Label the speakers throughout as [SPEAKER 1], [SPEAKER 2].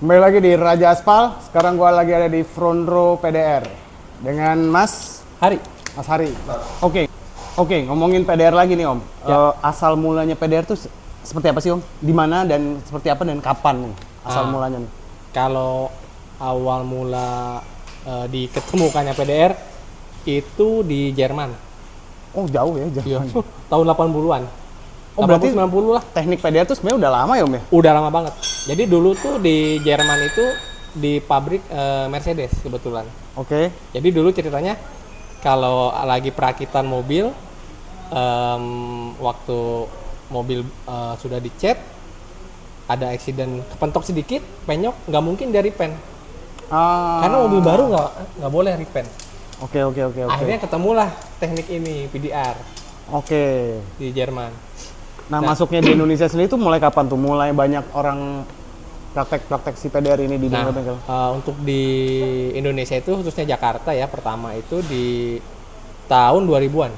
[SPEAKER 1] Kembali lagi di Raja Aspal. Sekarang gua lagi ada di front row PDR dengan Mas
[SPEAKER 2] Hari.
[SPEAKER 1] Hari. Oke, ngomongin PDR lagi nih Om.
[SPEAKER 2] Ya.
[SPEAKER 1] Asal mulanya PDR tuh seperti apa sih Om? Di mana dan seperti apa dan kapan nih asal mulanya nih?
[SPEAKER 2] Kalau awal mula diketemukannya PDR itu di Jerman.
[SPEAKER 1] Oh jauh ya, jauh.
[SPEAKER 2] Tahun 80-an.
[SPEAKER 1] Oh berarti
[SPEAKER 2] 90 lah.
[SPEAKER 1] teknik PDR tuh sebenarnya udah lama ya Om ya?
[SPEAKER 2] Udah lama banget. Jadi dulu tuh di Jerman itu di pabrik Mercedes kebetulan.
[SPEAKER 1] Oke.
[SPEAKER 2] Jadi dulu ceritanya kalau lagi perakitan mobil, waktu mobil sudah dicat, ada accident kepentok sedikit, penyok, nggak mungkin dari pen. Karena mobil baru nggak boleh repaint.
[SPEAKER 1] Oke.
[SPEAKER 2] Akhirnya ketemulah teknik ini PDR
[SPEAKER 1] Oke.
[SPEAKER 2] di Jerman.
[SPEAKER 1] Nah, masuknya di Indonesia sendiri tuh mulai kapan tuh? Mulai banyak orang praktek si PDR ini di
[SPEAKER 2] Nah,
[SPEAKER 1] bengkel-bengkel?
[SPEAKER 2] untuk di Indonesia itu khususnya Jakarta ya, pertama itu di tahun 2000-an.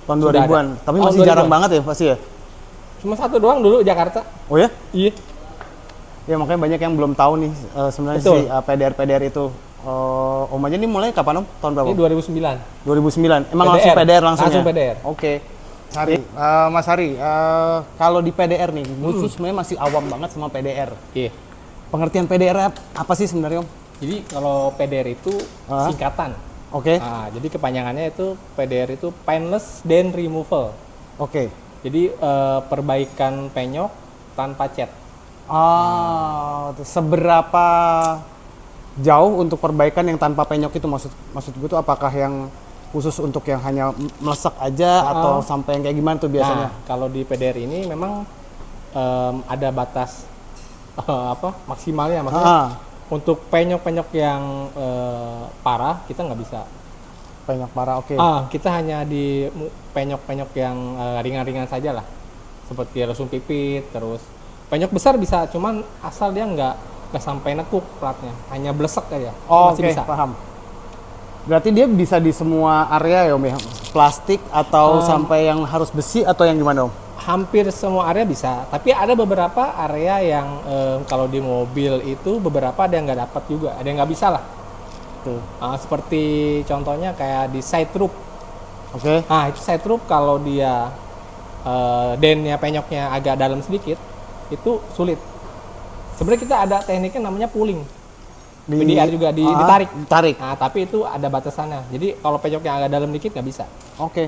[SPEAKER 1] Tahun
[SPEAKER 2] Sudah
[SPEAKER 1] 2000-an.
[SPEAKER 2] ada.
[SPEAKER 1] Tapi
[SPEAKER 2] Tahun
[SPEAKER 1] masih jarang
[SPEAKER 2] 2000-an.
[SPEAKER 1] banget ya pasti ya?
[SPEAKER 2] Cuma satu doang dulu Jakarta.
[SPEAKER 1] Oh ya?
[SPEAKER 2] Iya.
[SPEAKER 1] Ya makanya banyak yang belum tahu nih sebenarnya
[SPEAKER 2] Betul.
[SPEAKER 1] si PDR itu. Om aja ini mulai kapan Om? Tahun berapa?
[SPEAKER 2] Ini 2009.
[SPEAKER 1] 2009. Emang
[SPEAKER 2] PDR.
[SPEAKER 1] langsung PDR langsung
[SPEAKER 2] Langsung
[SPEAKER 1] ya?
[SPEAKER 2] PDR.
[SPEAKER 1] Oke. Mas Hari, kalau di PDR nih, khusus sebenarnya masih awam banget sama PDR.
[SPEAKER 2] Iya.
[SPEAKER 1] Pengertian PDR apa sih sebenarnya Om?
[SPEAKER 2] Jadi kalau PDR itu singkatan.
[SPEAKER 1] Oke.
[SPEAKER 2] Nah, jadi kepanjangannya itu PDR itu Paintless Dent Removal.
[SPEAKER 1] Oke.
[SPEAKER 2] Jadi perbaikan penyok tanpa cat.
[SPEAKER 1] Seberapa jauh untuk perbaikan yang tanpa penyok itu maksud gue tuh apakah yang khusus untuk yang hanya melesek aja atau sampai yang kayak gimana tuh biasanya?
[SPEAKER 2] Nah, kalau di PDR ini memang ada batas maksimalnya, maksudnya untuk penyok-penyok yang parah kita nggak bisa.
[SPEAKER 1] Penyok parah, oke.
[SPEAKER 2] Kita hanya di penyok-penyok yang ringan-ringan saja lah, seperti lesung pipit, terus penyok besar bisa, cuman asal dia nggak sampai nekuk platnya, hanya blesek aja. Masih
[SPEAKER 1] Oke,
[SPEAKER 2] bisa.
[SPEAKER 1] paham. Berarti dia bisa di semua area ya Om ya? Plastik atau sampai yang harus besi atau yang gimana Om?
[SPEAKER 2] Hampir semua area bisa, tapi ada beberapa area yang kalau di mobil itu beberapa ada yang nggak dapat juga, ada yang nggak bisa lah. Seperti contohnya kayak di side roof.
[SPEAKER 1] Oke.
[SPEAKER 2] Nah itu side roof kalau dia dennya penyoknya agak dalam sedikit, itu sulit. Sebenarnya kita ada tekniknya namanya pulling. PDR juga ditarik. Nah, tapi itu ada batasannya. Jadi kalau penyoknya agak dalam dikit nggak bisa.
[SPEAKER 1] Oke.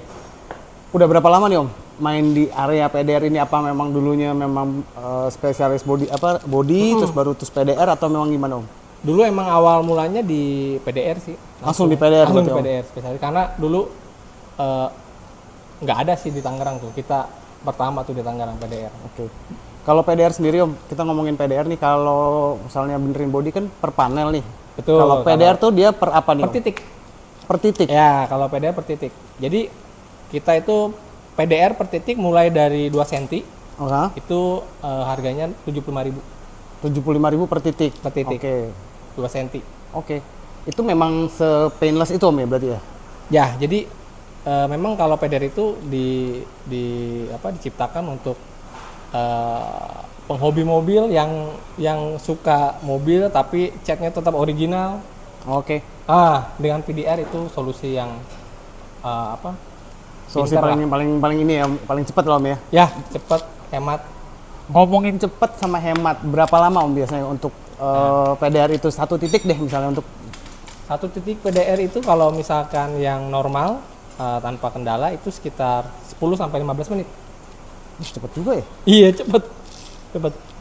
[SPEAKER 1] Udah berapa lama nih Om main di area PDR ini? Apa memang dulunya memang spesialis body terus baru PDR atau memang gimana Om?
[SPEAKER 2] Dulu emang awal mulanya di PDR sih.
[SPEAKER 1] Langsung di PDR
[SPEAKER 2] Langsung di
[SPEAKER 1] berarti, Om?
[SPEAKER 2] PDR spesialis. Karena dulu nggak ada sih di Tangerang tuh. Kita pertama tuh di Tangerang PDR.
[SPEAKER 1] Oke. Kalau PDR sendiri Om, kita ngomongin PDR nih, kalau misalnya benerin body kan per panel nih.
[SPEAKER 2] Betul.
[SPEAKER 1] Kalau PDR tuh dia per apa nih
[SPEAKER 2] Per
[SPEAKER 1] Om?
[SPEAKER 2] titik.
[SPEAKER 1] Per titik?
[SPEAKER 2] Ya, kalau PDR per titik. Jadi kita itu PDR per titik mulai dari 2 cm. Itu harganya 75.000.
[SPEAKER 1] 75.000 per titik?
[SPEAKER 2] Per titik.
[SPEAKER 1] Oke.
[SPEAKER 2] 2 cm.
[SPEAKER 1] Oke. Itu memang se-painless itu Om ya berarti ya?
[SPEAKER 2] Ya, jadi memang kalau PDR itu diciptakan untuk penghobi mobil yang suka mobil tapi catnya tetap original.
[SPEAKER 1] Oke.
[SPEAKER 2] Dengan PDR itu solusi yang
[SPEAKER 1] Solusi paling ini ya, paling cepat lah Om ya?
[SPEAKER 2] Ya, cepat, hemat.
[SPEAKER 1] Ngomongin cepat sama hemat, berapa lama Om biasanya untuk PDR itu satu titik deh misalnya untuk
[SPEAKER 2] Satu titik PDR itu kalau misalkan yang normal tanpa kendala itu sekitar 10-15 menit.
[SPEAKER 1] cepet juga ya?
[SPEAKER 2] Iya, cepet.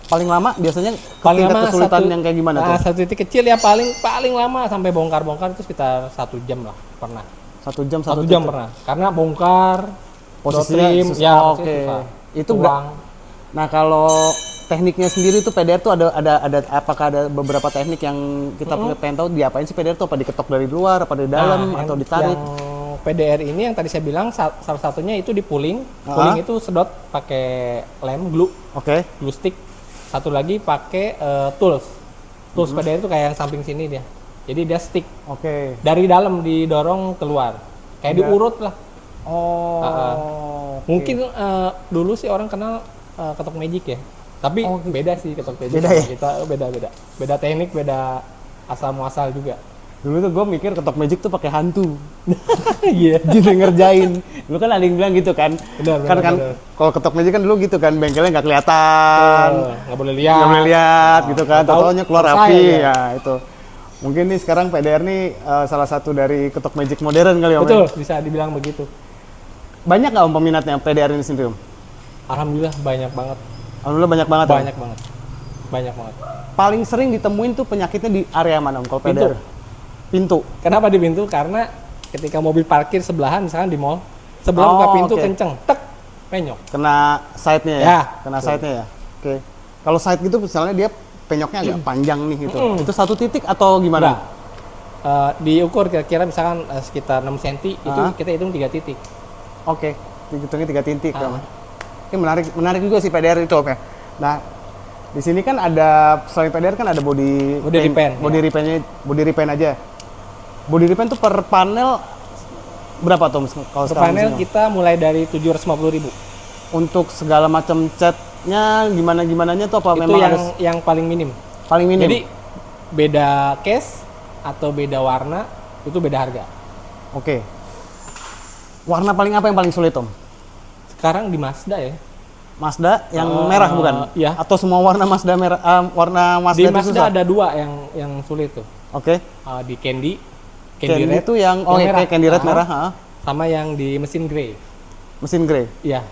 [SPEAKER 1] Paling lama biasanya
[SPEAKER 2] Paling
[SPEAKER 1] tingkat
[SPEAKER 2] lama
[SPEAKER 1] kesulitan yang kayak gimana tuh?
[SPEAKER 2] Satu titik kecil ya paling lama sampai bongkar-bongkar itu sekitar 1 jam lah pernah.
[SPEAKER 1] 1 jam
[SPEAKER 2] 1 jam pernah. Karena bongkar
[SPEAKER 1] posisinya
[SPEAKER 2] trim,
[SPEAKER 1] susah.
[SPEAKER 2] ya
[SPEAKER 1] Oke.
[SPEAKER 2] susah.
[SPEAKER 1] Itu Nah, kalau tekniknya sendiri tuh PDR tuh ada apakah ada beberapa teknik yang kita pengen tahu diapain sih PDR tuh? Apa diketok dari luar, apa dari dalam atau ditarik?
[SPEAKER 2] Yang PDR ini yang tadi saya bilang salah satunya itu di pulling. Pulling itu sedot pakai lem glue.
[SPEAKER 1] Oke.
[SPEAKER 2] Glue stick. Satu lagi pakai tools. Tools PDR itu kayak yang samping sini dia. Jadi dia stick.
[SPEAKER 1] Oke.
[SPEAKER 2] Dari dalam didorong keluar. Kayak diurut lah.
[SPEAKER 1] Oh.
[SPEAKER 2] Mungkin dulu sih orang kenal ketok magic ya. Tapi beda sih ketok magic
[SPEAKER 1] Beda
[SPEAKER 2] sama
[SPEAKER 1] ya?
[SPEAKER 2] kita, beda teknik, beda asal muasal juga.
[SPEAKER 1] Dulu tuh gue mikir ketok magic tuh pakai hantu.
[SPEAKER 2] Iya.
[SPEAKER 1] Jadi ngerjain. Dulu kan ada yang bilang gitu kan.
[SPEAKER 2] Benar,
[SPEAKER 1] kan
[SPEAKER 2] benar.
[SPEAKER 1] kalau ketok magic kan dulu gitu kan, bengkelnya nggak kelihatan.
[SPEAKER 2] Nggak boleh lihat.
[SPEAKER 1] Nggak boleh lihat gitu kan. Tahu-taunya keluar
[SPEAKER 2] selesai
[SPEAKER 1] api
[SPEAKER 2] aja.
[SPEAKER 1] ya itu. Mungkin nih sekarang PDR nih salah satu dari ketok magic modern kali Om.
[SPEAKER 2] Betul, bisa dibilang begitu.
[SPEAKER 1] Banyak nggak Om peminatnya PDR ini sendiri Om?
[SPEAKER 2] Alhamdulillah banyak banget.
[SPEAKER 1] Alhamdulillah banyak banget. Om.
[SPEAKER 2] Banyak banget.
[SPEAKER 1] Paling sering ditemuin tuh penyakitnya di area mana Om kalau PDR? Pintu.
[SPEAKER 2] Kenapa di pintu? Karena ketika mobil parkir sebelahan, misalkan di mall, sebelah buka pintu kenceng, tek, penyok.
[SPEAKER 1] Kena side-nya ya?
[SPEAKER 2] Ya,
[SPEAKER 1] Kena side-nya ya? Oke. Kalau side gitu misalnya dia penyoknya agak panjang nih gitu. Itu satu titik atau gimana?
[SPEAKER 2] Nah, diukur kira-kira misalkan sekitar 6 cm, itu kita hitung 3 titik.
[SPEAKER 1] Oke, dihitungnya 3 titik. Om.
[SPEAKER 2] Ah.
[SPEAKER 1] Ini menarik juga sih PDR itu Om ya. Nah, di sini kan ada selain PDR kan ada body
[SPEAKER 2] repaint.
[SPEAKER 1] Body repaint aja. Body repaint tuh per panel berapa tuh kalau
[SPEAKER 2] Per
[SPEAKER 1] sekarang
[SPEAKER 2] panel
[SPEAKER 1] di sini, Om?
[SPEAKER 2] kita mulai dari 750.000.
[SPEAKER 1] Untuk segala macam catnya gimana-gimananya tuh apa
[SPEAKER 2] Itu
[SPEAKER 1] memang harus
[SPEAKER 2] yang paling minim.
[SPEAKER 1] paling minim?
[SPEAKER 2] Jadi beda case atau beda warna itu beda harga.
[SPEAKER 1] Oke. Warna paling apa yang paling sulit Om?
[SPEAKER 2] Sekarang di Mazda ya.
[SPEAKER 1] Mazda yang merah bukan?
[SPEAKER 2] Iya.
[SPEAKER 1] Atau semua warna Mazda merah? Warna Mazda
[SPEAKER 2] Di
[SPEAKER 1] itu
[SPEAKER 2] Mazda
[SPEAKER 1] susah?
[SPEAKER 2] ada 2 yang sulit tuh.
[SPEAKER 1] Oke.
[SPEAKER 2] Di Candy
[SPEAKER 1] Candy
[SPEAKER 2] Red
[SPEAKER 1] itu yang
[SPEAKER 2] merah.
[SPEAKER 1] Candy Red merah,
[SPEAKER 2] Sama yang di mesin grey.
[SPEAKER 1] mesin grey.
[SPEAKER 2] Iya.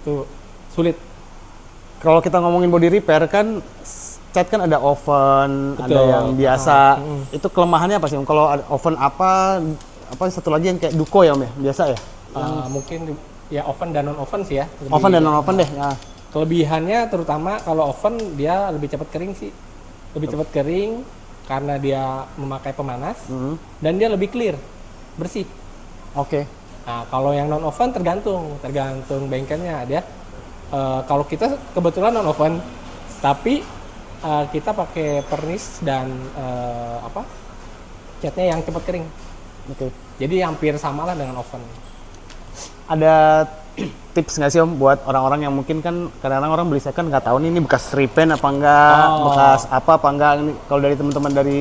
[SPEAKER 2] Itu sulit.
[SPEAKER 1] Kalau kita ngomongin body repair kan cat kan ada oven, ada
[SPEAKER 2] Betul.
[SPEAKER 1] yang biasa. Itu kelemahannya apa sih Om? Kalau ada oven apa satu lagi yang kayak Duko ya Om ya? Biasa ya?
[SPEAKER 2] Mungkin ya oven dan non oven sih ya.
[SPEAKER 1] Oven dan non oven deh. Nah,
[SPEAKER 2] Kelebihannya terutama kalau oven dia lebih cepat kering sih. Lebih cepat kering karena dia memakai pemanas dan dia lebih clear, bersih.
[SPEAKER 1] Oke.
[SPEAKER 2] Nah, kalau yang non oven tergantung bengkelnya dia. Kalau kita kebetulan non oven, tapi kita pakai pernis dan catnya yang cepat kering.
[SPEAKER 1] Oke.
[SPEAKER 2] Jadi hampir sama lah dengan oven.
[SPEAKER 1] Ada tips nggak sih Om buat orang-orang yang mungkin kan kadang-kadang orang beli second nggak tahu nih ini bekas repaint apa enggak, bekas apa enggak. Ini kalau dari teman-teman dari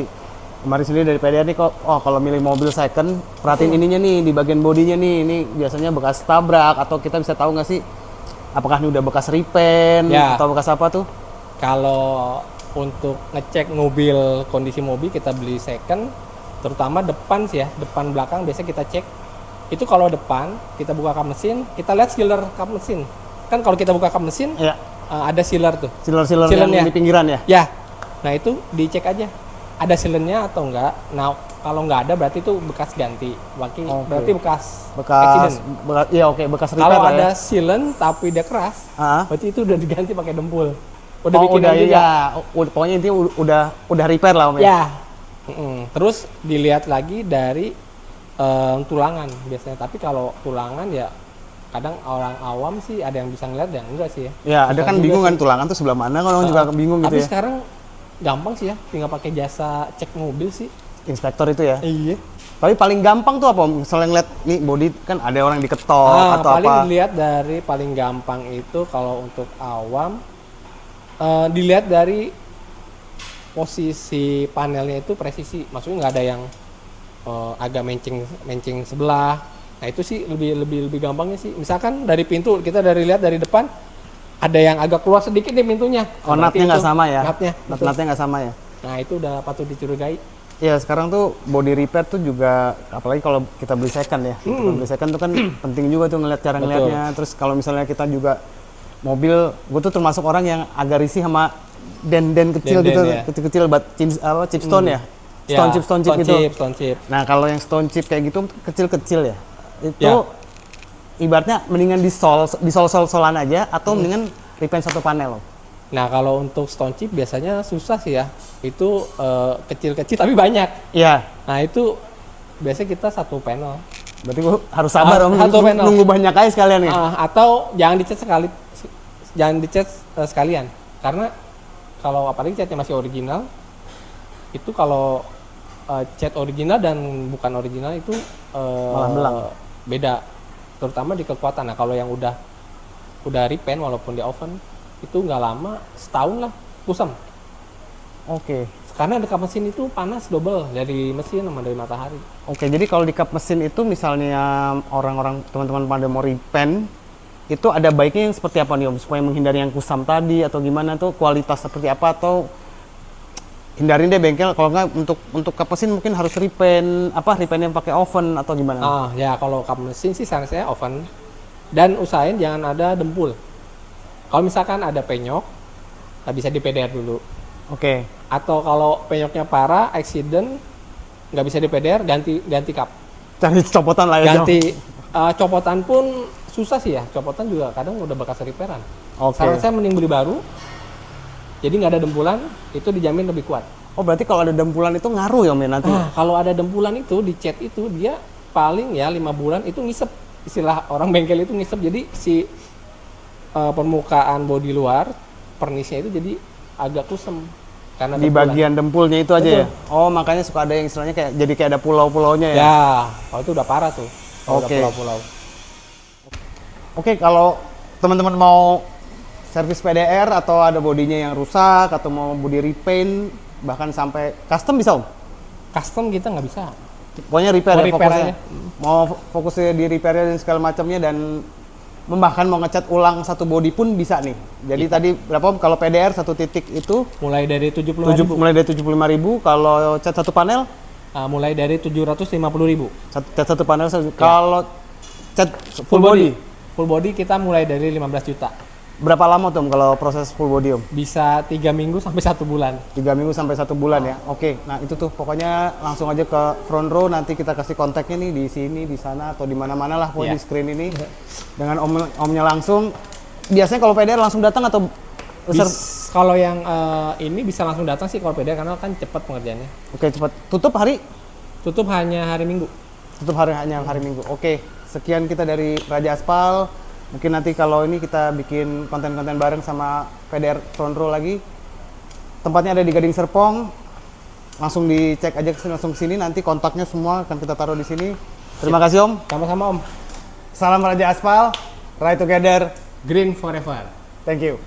[SPEAKER 1] kemarin sendiri dari PDR nih kok, kalau milih mobil second perhatiin ininya nih di bagian bodinya nih, ini biasanya bekas tabrak atau kita bisa tahu nggak sih apakah ini udah bekas repaint atau bekas apa tuh?
[SPEAKER 2] Kalau untuk ngecek mobil, kondisi mobil kita beli second, terutama depan sih ya, depan belakang biasa kita cek. Itu kalau depan kita buka kap mesin, kita lihat sealer kap mesin. Kan kalau kita buka kap mesin, ada sealer tuh.
[SPEAKER 1] Sealer yang di pinggiran ya?
[SPEAKER 2] Ya. Nah itu dicek aja, ada sealernya atau enggak. Nah kalau nggak ada berarti itu bekas ganti. Berarti bekas accident.
[SPEAKER 1] Bekas repair.
[SPEAKER 2] Kalau
[SPEAKER 1] lah
[SPEAKER 2] ada
[SPEAKER 1] ya.
[SPEAKER 2] sealant tapi dia keras, berarti itu udah diganti pakai dempul.
[SPEAKER 1] Udah pokoknya intinya udah repair lah Om ya.
[SPEAKER 2] Ya. Terus dilihat lagi dari tulangan biasanya, tapi kalau tulangan ya kadang orang awam sih ada yang bisa ngeliat, yang enggak sih ya.
[SPEAKER 1] Ya, ada kan bingung kan tulangan tuh sebelah mana, kan orang juga bingung gitu
[SPEAKER 2] tapi
[SPEAKER 1] ya.
[SPEAKER 2] Tapi sekarang gampang sih ya, tinggal pakai jasa cek mobil sih.
[SPEAKER 1] Inspektor itu ya.
[SPEAKER 2] Iya.
[SPEAKER 1] Tapi paling gampang tuh apa Om? Misalnya ngeliat nih body kan ada orang diketok atau
[SPEAKER 2] paling
[SPEAKER 1] apa?
[SPEAKER 2] dilihat dari paling gampang itu kalau untuk awam dilihat dari posisi panelnya itu presisi, maksudnya nggak ada yang agak mencing sebelah. Nah itu sih lebih gampangnya sih. Misalkan dari pintu kita lihat dari depan ada yang agak keluar sedikit nih pintunya.
[SPEAKER 1] Natnya nggak sama ya?
[SPEAKER 2] Natnya
[SPEAKER 1] nggak sama ya?
[SPEAKER 2] Nah itu udah patut dicurigai.
[SPEAKER 1] Ya sekarang tuh body repair tuh juga, apalagi kalau kita beli second ya. Kita beli second tuh kan penting juga tuh ngeliat cara ngeliatnya. Terus kalau misalnya kita juga mobil, gue tuh termasuk orang yang agak risih sama den kecil gitu, ya. Kecil-kecil chipstone ya. Stone chip gitu. Nah kalau yang stone chip kayak gitu kecil-kecil ya, itu ibaratnya mendingan disol-solan aja atau mendingan repaint satu panel loh.
[SPEAKER 2] Nah kalau untuk stone chip biasanya susah sih ya, itu kecil-kecil tapi banyak.
[SPEAKER 1] Iya.
[SPEAKER 2] Nah itu biasanya kita satu panel.
[SPEAKER 1] Berarti gua harus sabar nunggu banyak aja sekalian ya.
[SPEAKER 2] Atau jangan dicat sekalian, karena kalau apalagi catnya masih original, itu kalau cat original dan bukan original itu
[SPEAKER 1] malah belang.
[SPEAKER 2] Beda, terutama di kekuatan. Nah kalau yang udah repaint walaupun di oven itu nggak lama, setahun lah kusam.
[SPEAKER 1] Oke.
[SPEAKER 2] Karena di kap mesin itu panas double dari mesin sama dari matahari.
[SPEAKER 1] Oke, jadi kalau di kap mesin itu misalnya orang-orang teman-teman pada mau repaint, itu ada baiknya yang seperti apa nih Om? Supaya menghindari yang kusam tadi atau gimana tuh, kualitas seperti apa, atau hindarin deh bengkel, kalau nggak untuk kap mesin mungkin harus repaint yang pakai oven atau gimana?
[SPEAKER 2] Ah ya, kalau kap mesin sih saran saya oven, dan usahain jangan ada dempul. Kalau misalkan ada penyok, bisa di PDR dulu.
[SPEAKER 1] Oke.
[SPEAKER 2] Atau kalau penyoknya parah, accident, nggak bisa di PDR, ganti kap.
[SPEAKER 1] Cari copotan lah ya.
[SPEAKER 2] Ganti copotan pun susah sih ya. Copotan juga kadang udah bekas repairan.
[SPEAKER 1] Oke.
[SPEAKER 2] Saran saya mending beli baru. Jadi nggak ada dempulan, itu dijamin lebih kuat.
[SPEAKER 1] Oh, berarti kalau ada dempulan itu ngaruh ya Om ya nanti?
[SPEAKER 2] Nah, kalau ada dempulan itu di cat itu dia paling ya 5 bulan itu ngisep. Istilah orang bengkel itu ngisep. Jadi si permukaan bodi luar, pernisnya itu jadi agak kusem. Karena
[SPEAKER 1] Di
[SPEAKER 2] dempulan.
[SPEAKER 1] bagian dempulnya itu aja
[SPEAKER 2] Betul.
[SPEAKER 1] ya? Oh, makanya suka ada yang istilahnya kayak jadi kayak ada pulau-pulaunya ya?
[SPEAKER 2] Ya, kalau itu udah parah tuh. Kalau udah
[SPEAKER 1] Oke.
[SPEAKER 2] pulau-pulau.
[SPEAKER 1] Oke, kalau teman-teman mau servis PDR atau ada bodinya yang rusak atau mau body repaint bahkan sampai custom bisa Om?
[SPEAKER 2] Custom kita nggak bisa.
[SPEAKER 1] Pokoknya repair
[SPEAKER 2] Mau
[SPEAKER 1] ya
[SPEAKER 2] repair
[SPEAKER 1] fokusnya.
[SPEAKER 2] aja.
[SPEAKER 1] Mau fokusnya di repairnya dan segala macamnya, dan bahkan mau ngecat ulang satu body pun bisa nih. Jadi tadi berapa Om? Kalau PDR satu titik itu
[SPEAKER 2] Mulai dari 75.000.
[SPEAKER 1] mulai dari 75.000, kalau cat satu panel
[SPEAKER 2] Mulai dari 750.000.
[SPEAKER 1] cat satu panel kalau cat full body.
[SPEAKER 2] Full body kita mulai dari 15 juta.
[SPEAKER 1] Berapa lama tuh Om kalau proses full body Om?
[SPEAKER 2] Bisa 3 minggu sampai 1 bulan.
[SPEAKER 1] 3 minggu sampai 1 bulan ya. Oke, nah itu tuh pokoknya langsung aja ke front row, nanti kita kasih kontaknya nih di sini, di sana atau di mana-mana lah pokoknya
[SPEAKER 2] Iya.
[SPEAKER 1] di screen ini. Dengan omnya langsung. Biasanya kalau PDR langsung datang atau
[SPEAKER 2] Kalau yang ini bisa langsung datang sih kalau PDR karena kan cepat pengerjaannya.
[SPEAKER 1] Oke, cepat. Tutup hari?
[SPEAKER 2] Tutup hanya hari Minggu.
[SPEAKER 1] Tutup hanya hari Minggu. Oke, sekian kita dari Raja Aspal. Mungkin nanti kalau ini kita bikin konten-konten bareng sama PDR Front Row lagi. Tempatnya ada di Gading Serpong. Langsung dicek aja langsung ke sini, nanti kontaknya semua akan kita taruh di sini. Terima kasih Om.
[SPEAKER 2] Sama-sama Om.
[SPEAKER 1] Salam Raja Aspal. Ride together.
[SPEAKER 2] Green forever.
[SPEAKER 1] Thank you.